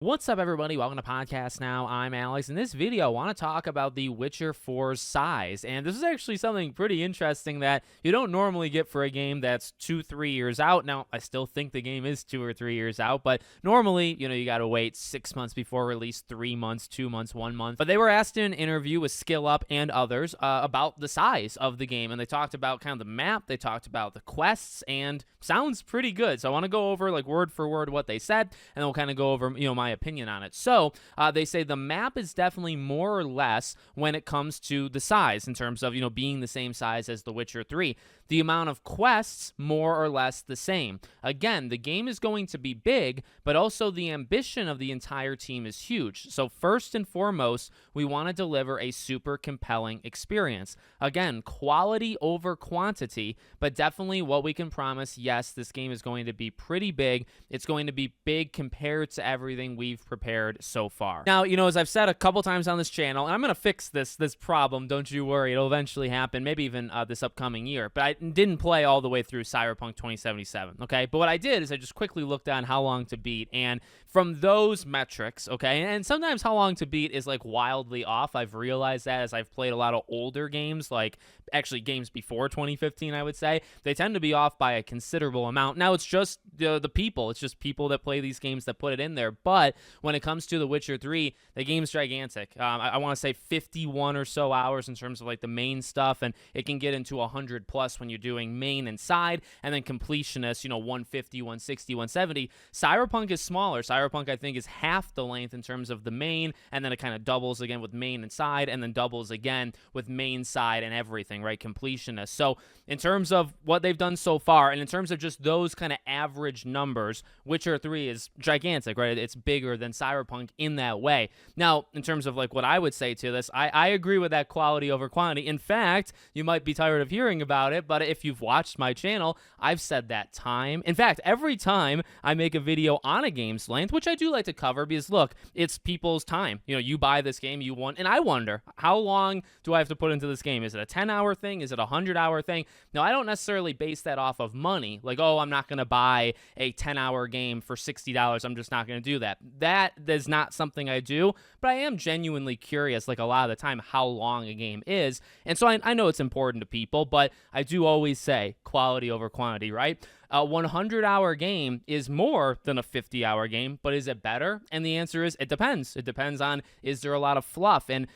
What's up, everybody? Welcome to Podcast Now. I'm Alex. In this video, I want to talk about The Witcher 4's size. And this is actually something pretty interesting that you don't normally get for a game that's 2-3 years out. Now, I still think the game is 2 or 3 years out, but normally, you got to wait 6 months before release, 3 months, 2 months, 1 month. But they were asked in an interview with Skill Up and others about the size of the game. And they talked about kind of the map, they talked about the quests, and sounds pretty good. So I want to go over like word for word what they said, and then we'll kind of go over, my opinion on it. So they say the map is definitely more or less when it comes to the size in terms of, being the same size as The Witcher 3. The amount of quests, more or less the same. Again, the game is going to be big, but also the ambition of the entire team is huge. So first and foremost, we want to deliver a super compelling experience. Again, quality over quantity, but definitely what we can promise, yes, this game is going to be pretty big. It's going to be big compared to everything we've prepared so far. Now, as I've said a couple times on this channel, and I'm going to fix this problem, don't you worry, it'll eventually happen, maybe even this upcoming year, but I didn't play all the way through Cyberpunk 2077, okay? But what I did is I just quickly looked on how long to beat, and from those metrics, okay, and sometimes how long to beat is like wildly off. I've realized that as I've played a lot of older games, like actually games before 2015, I would say, they tend to be off by a considerable amount. Now, it's just the people. It's just people that play these games that put it in there. But when it comes to The Witcher 3, the game's gigantic. I want to say 51 or so hours in terms of like the main stuff, and it can get into 100 plus when you're doing main and side, and then completionist, 150, 160, 170. Cyberpunk is smaller. Cyberpunk, I think, is half the length in terms of the main, and then it kind of doubles again with main and side, and then doubles again with main, side, and everything, right? Completionist. So in terms of what they've done so far, and in terms of just those kind of average numbers, Witcher 3 is gigantic, right? It's bigger than Cyberpunk in that way. Now, in terms of like what I would say to this, I agree with that quality over quantity. In fact, you might be tired of hearing about it, but if you've watched my channel, I've said that time. In fact, every time I make a video on a game's length, which I do like to cover because look, it's people's time. You buy this game, you want, and I wonder, how long do I have to put into this game? Is it a 10-hour thing? Is it a 100-hour thing? Now, I don't necessarily base that off of money. Like, oh, I'm not going to buy a 10-hour game for $60. I'm just not going to do that. That is not something I do, but I am genuinely curious, like a lot of the time, how long a game is. And so I know it's important to people, but I do always say quality over quantity, right? A 100-hour game is more than a 50-hour game, but is it better? And the answer is it depends. It depends on, is there a lot of fluff? And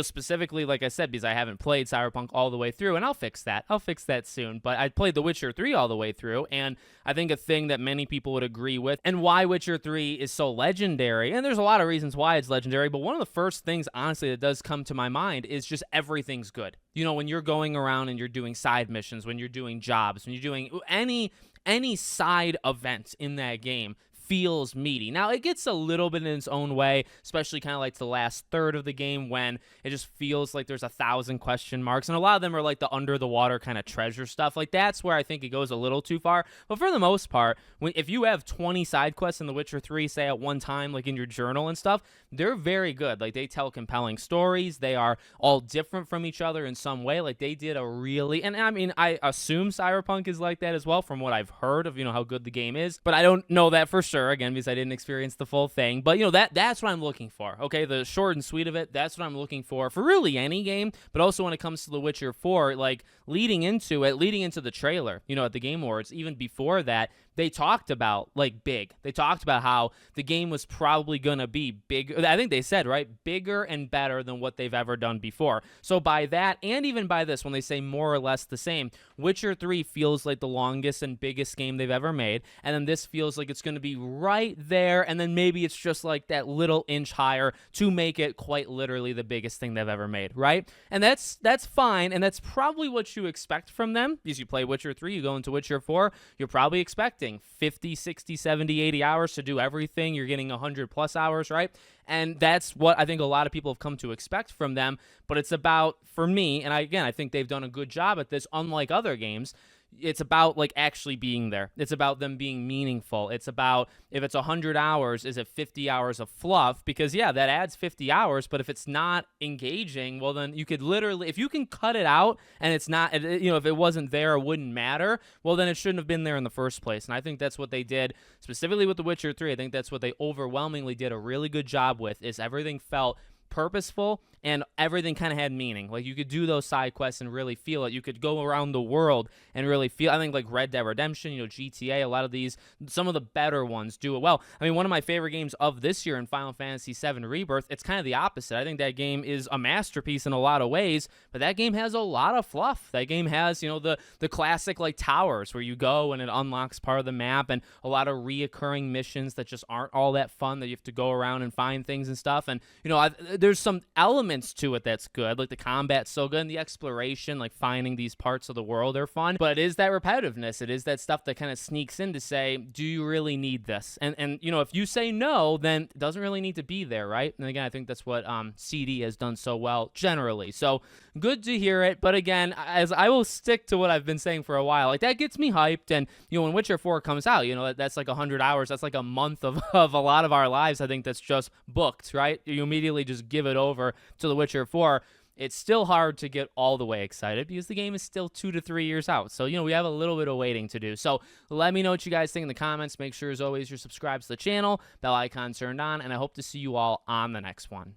specifically, like I said, because I haven't played Cyberpunk all the way through, and I'll fix that soon, but I played The Witcher 3 all the way through, and I think a thing that many people would agree with, and why Witcher 3 is so legendary, and there's a lot of reasons why it's legendary, but one of the first things, honestly, that does come to my mind is just everything's good. When you're going around and you're doing side missions, when you're doing jobs, when you're doing any side event in that game, feels meaty. Now, it gets a little bit in its own way, especially kind of like the last third of the game when it just feels like there's 1,000 question marks, and a lot of them are like the under the water kind of treasure stuff. Like, that's where I think it goes a little too far. But for the most part, if you have 20 side quests in The Witcher 3, say at one time, like in your journal and stuff, they're very good. Like, they tell compelling stories. They are all different from each other in some way. Like, they did a really, and I mean, I assume Cyberpunk is like that as well from what I've heard of, how good the game is, but I don't know that for sure, again, because I didn't experience the full thing. But that's what I'm looking for. Okay, the short and sweet of it, that's what I'm looking for really any game, but also when it comes to The Witcher 4, like leading into the trailer, at the Game Awards, even before that, they talked about like big. They talked about how the game was probably gonna be big. I think they said, right, bigger and better than what they've ever done before. So by that, and even by this, when they say more or less the same, Witcher 3 feels like the longest and biggest game they've ever made, and then this feels like it's gonna be right there, and then maybe it's just like that little inch higher to make it quite literally the biggest thing they've ever made, right? And that's fine, and that's probably what you expect from them. Because you play Witcher 3, you go into Witcher 4, you're probably expecting 50, 60, 70, 80 hours to do everything. You're getting 100 plus hours, right? And that's what I think a lot of people have come to expect from them. But it's about, for me, and I think they've done a good job at this, unlike other games, it's about like actually being there. It's about them being meaningful. It's about, if it's 100 hours, is it 50 hours of fluff? Because yeah, that adds 50 hours, but if it's not engaging, well then you could literally, if you can cut it out and it's not, if it wasn't there, it wouldn't matter, well then it shouldn't have been there in the first place. And I think that's what they did specifically with The Witcher 3. I think that's what they overwhelmingly did a really good job with, is everything felt purposeful and everything kind of had meaning. Like you could do those side quests and really feel it. You could go around the world and really feel. I think like Red Dead Redemption, GTA, a lot of these, some of the better ones do it well. I mean, one of my favorite games of this year in Final Fantasy VII Rebirth, it's kind of the opposite. I think that game is a masterpiece in a lot of ways, but that game has a lot of fluff. That game has, the classic like towers where you go and it unlocks part of the map, and a lot of reoccurring missions that just aren't all that fun, that you have to go around and find things and stuff. And there's some elements to it that's good, like the combat's so good, and the exploration, like finding these parts of the world, are fun, but it is that repetitiveness. It is that stuff that kind of sneaks in to say, do you really need this? And if you say no, then it doesn't really need to be there, right? And again, I think that's what CD has done so well generally. So good to hear it. But again, as I will stick to what I've been saying for a while, like that gets me hyped. And when Witcher 4 comes out, that's like 100 hours. That's like a month of a lot of our lives. I think that's just booked, right? You immediately just give it over to The Witcher 4. It's still hard to get all the way excited because the game is still 2 to 3 years out. So, we have a little bit of waiting to do. So let me know what you guys think in the comments. Make sure, as always, you're subscribed to the channel, bell icon turned on, and I hope to see you all on the next one.